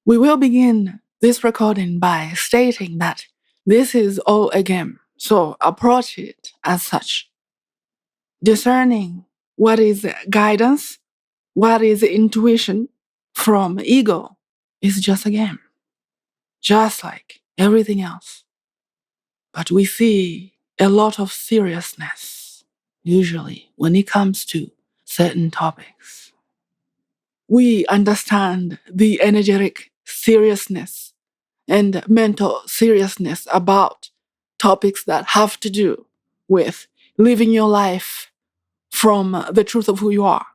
We will begin this recording by stating that this is all a game, so approach it as such. Discerning what is guidance, what is intuition from ego is just a game, just like everything else. But we see a lot of seriousness, usually, when it comes to certain topics. We understand the energetic seriousness and mental seriousness about topics that have to do with living your life from the truth of who you are.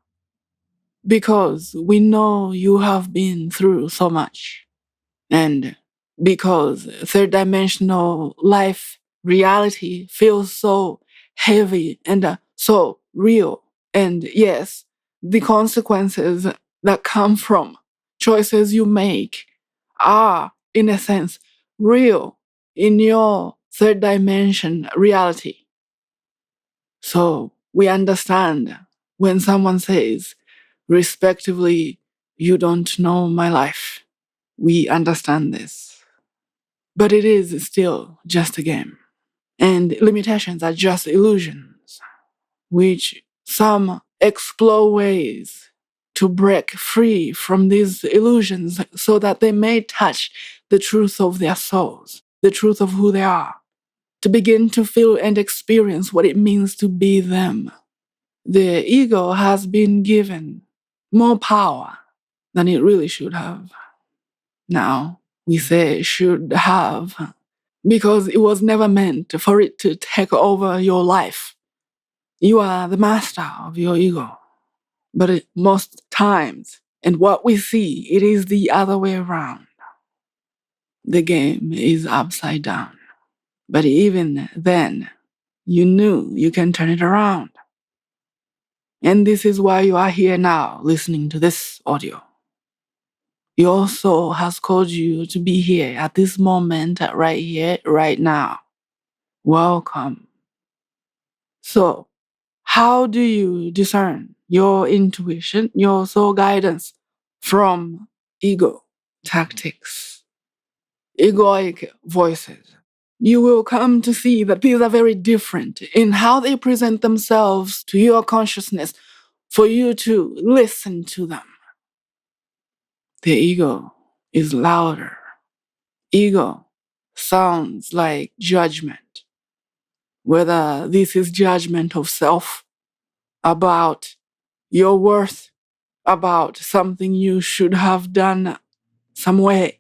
Because we know you have been through so much. And because third dimensional life reality feels so heavy and so real. And yes, the consequences that come from choices you make are, in a sense, real in your third dimension reality. So we understand when someone says, respectively, you don't know my life. We understand this. But it is still just a game. And limitations are just illusions, which some explore ways to break free from these illusions so that they may touch the truth of their souls, the truth of who they are, to begin to feel and experience what it means to be them. The ego has been given more power than it really should have. Now, we say should have because it was never meant for it to take over your life. You are the master of your ego. But most times, and what we see, it is the other way around. The game is upside down. But even then, you knew you can turn it around. And this is why you are here now, listening to this audio. Your soul has called you to be here at this moment, right here, right now. Welcome. So, how do you discern your intuition, your soul guidance from ego tactics, egoic voices? You will come to see that these are very different in how they present themselves to your consciousness for you to listen to them. The ego is louder. Ego sounds like judgment. Whether this is judgment of self, about your worth, about something you should have done some way,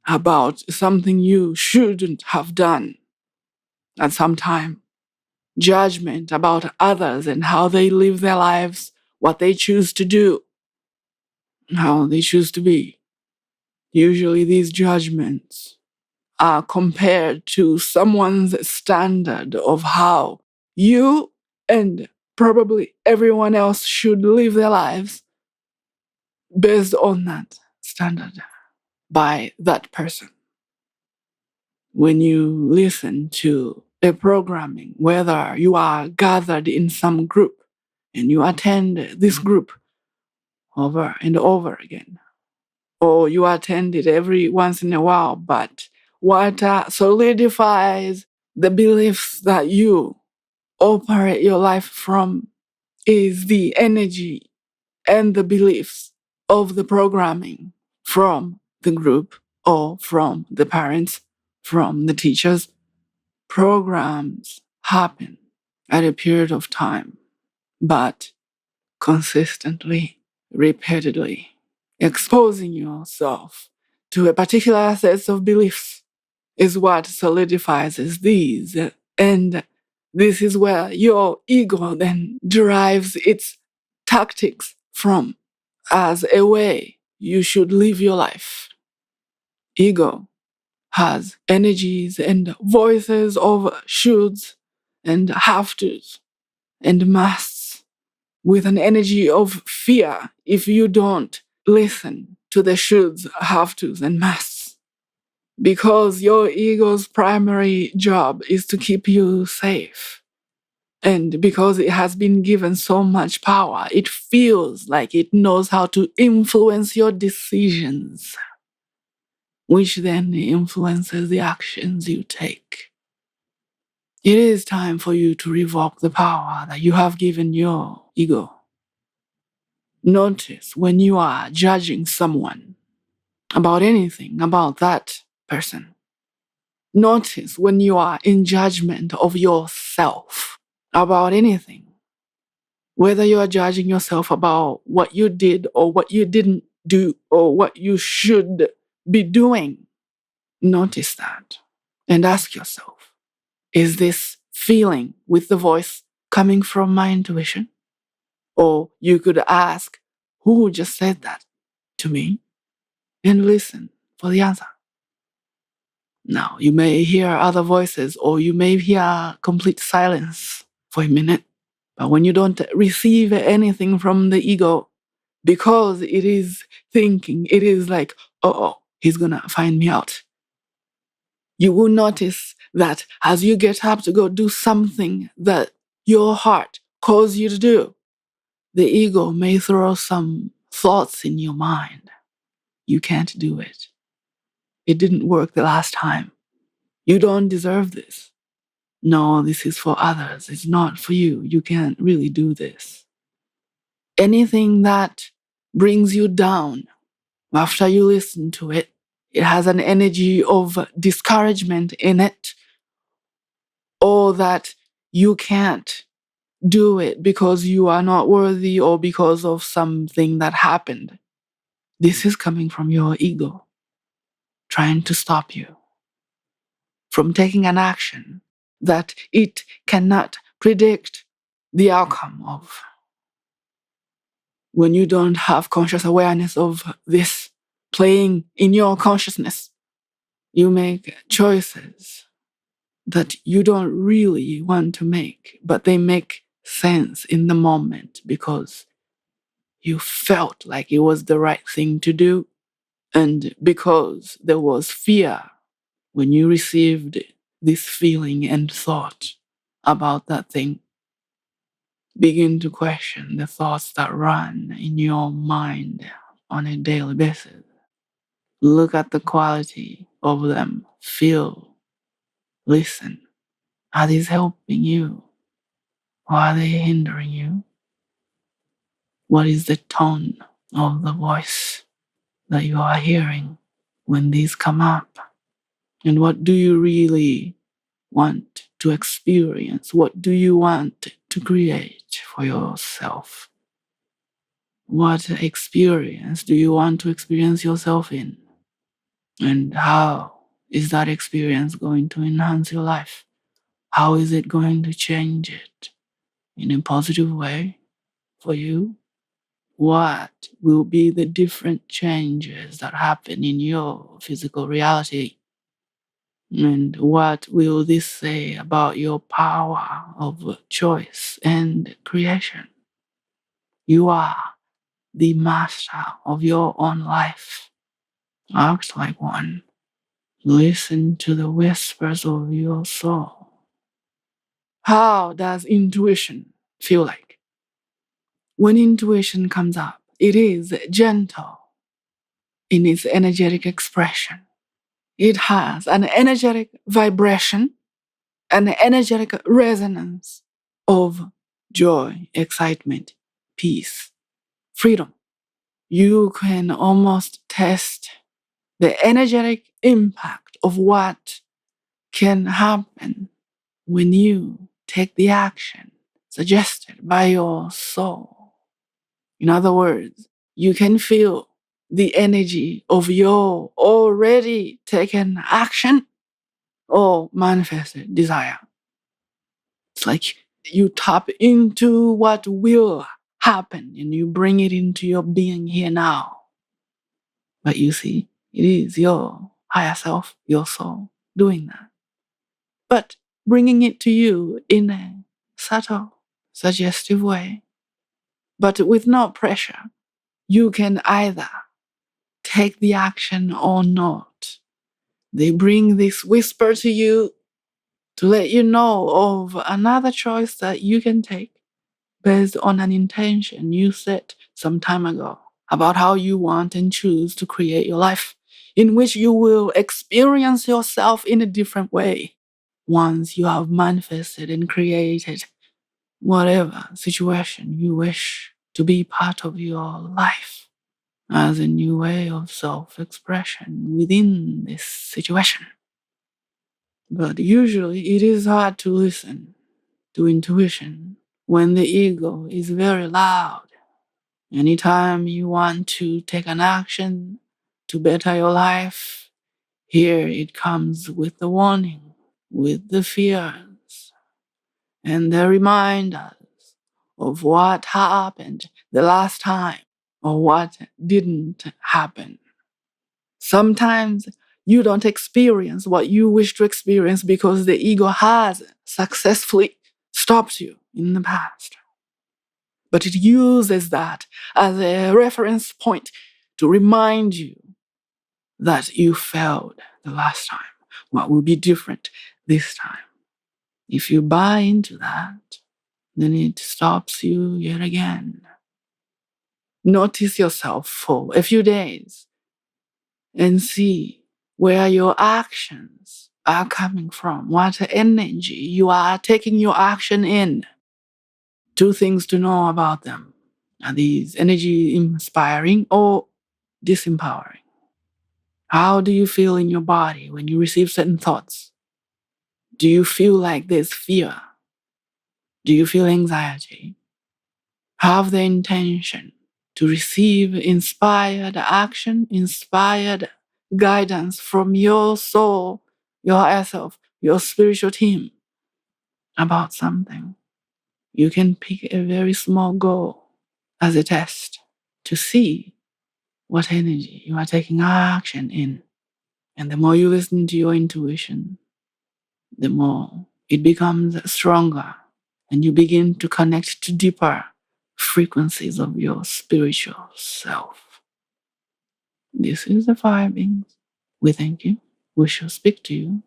about something you shouldn't have done at some time. Judgment about others and how they live their lives, what they choose to do, how they choose to be. Usually these judgments are compared to someone's standard of how you and probably everyone else should live their lives based on that standard by that person. When you listen to a programming, whether you are gathered in some group and you attend this group over and over again, or you attend it every once in a while, but what solidifies the beliefs that you operate your life from is the energy and the beliefs of the programming from the group or from the parents, from the teachers. Programs happen at a period of time, but consistently, repeatedly, exposing yourself to a particular set of beliefs is what solidifies these. And this is where your ego then derives its tactics from as a way you should live your life. Ego has energies and voices of shoulds and have tos and musts with an energy of fear if you don't listen to the shoulds, have tos, and musts. Because your ego's primary job is to keep you safe. And because it has been given so much power, it feels like it knows how to influence your decisions. which then influences the actions you take. It is time for you to revoke the power that you have given your ego. Notice when you are judging someone about anything about that person. Notice when you are in judgment of yourself about anything. Whether you are judging yourself about what you did or what you didn't do or what you should be doing, notice that and ask yourself, is this feeling with the voice coming from my intuition? Or you could ask, who just said that to me? And listen for the answer. Now, you may hear other voices or you may hear complete silence for a minute. But when you don't receive anything from the ego, because it is thinking, it is like, oh, he's gonna find me out. You will notice that as you get up to go do something that your heart calls you to do, the ego may throw some thoughts in your mind. You can't do it. It didn't work the last time. You don't deserve this. No, this is for others. It's not for you. You can't really do this. Anything that brings you down after you listen to it, it has an energy of discouragement in it, or that you can't do it because you are not worthy or because of something that happened. This is coming from your ego, trying to stop you from taking an action that it cannot predict the outcome of. When you don't have conscious awareness of this playing in your consciousness, you make choices that you don't really want to make, but they make sense in the moment because you felt like it was the right thing to do, and because there was fear when you received this feeling and thought about that thing. Begin to question the thoughts that run in your mind on a daily basis. Look at the quality of them. Feel, listen. Are these helping you? Or are they hindering you? What is the tone of the voice that you are hearing when these come up? And what do you really want to experience? What do you want to create for yourself? What experience do you want to experience yourself in? And how is that experience going to enhance your life? How is it going to change it in a positive way for you? What will be the different changes that happen in your physical reality? And what will this say about your power of choice and creation? You are the master of your own life. Act like one. Listen to the whispers of your soul. How does intuition feel like? When intuition comes up, it is gentle in its energetic expression. It has an energetic vibration, an energetic resonance of joy, excitement, peace, freedom. You can almost test the energetic impact of what can happen when you take the action suggested by your soul. In other words, you can feel the energy of your already taken action or manifested desire. It's like you tap into what will happen and you bring it into your being here now. But you see, it is your higher self, your soul, doing that. But bringing it to you in a subtle, suggestive way, but with no pressure. You can either take the action or not. They bring this whisper to you to let you know of another choice that you can take based on an intention you set some time ago about how you want and choose to create your life. in which you will experience yourself in a different way once you have manifested and created whatever situation you wish to be part of your life as a new way of self-expression within this situation. But usually it is hard to listen to intuition when the ego is very loud. Anytime you want to take an action to better your life, here it comes with the warning, with the fears, and the reminders of what happened the last time or what didn't happen. Sometimes you don't experience what you wish to experience because the ego has successfully stopped you in the past. But it uses that as a reference point to remind you that you failed the last time. What will be different this time? If you buy into that, then it stops you yet again. Notice yourself for a few days and see where your actions are coming from, what energy you are taking your action in. Two things to know about them. Are these energy inspiring or disempowering? How do you feel in your body when you receive certain thoughts? Do you feel like there's fear? Do you feel anxiety? Have the intention to receive inspired action, inspired guidance from your soul, your self, your spiritual team about something. You can pick a very small goal as a test to see what energy you are taking action in. And the more you listen to your intuition, the more it becomes stronger and you begin to connect to deeper frequencies of your spiritual self. This is the fire beings. We thank you. We shall speak to you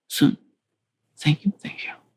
soon. Thank you. Thank you.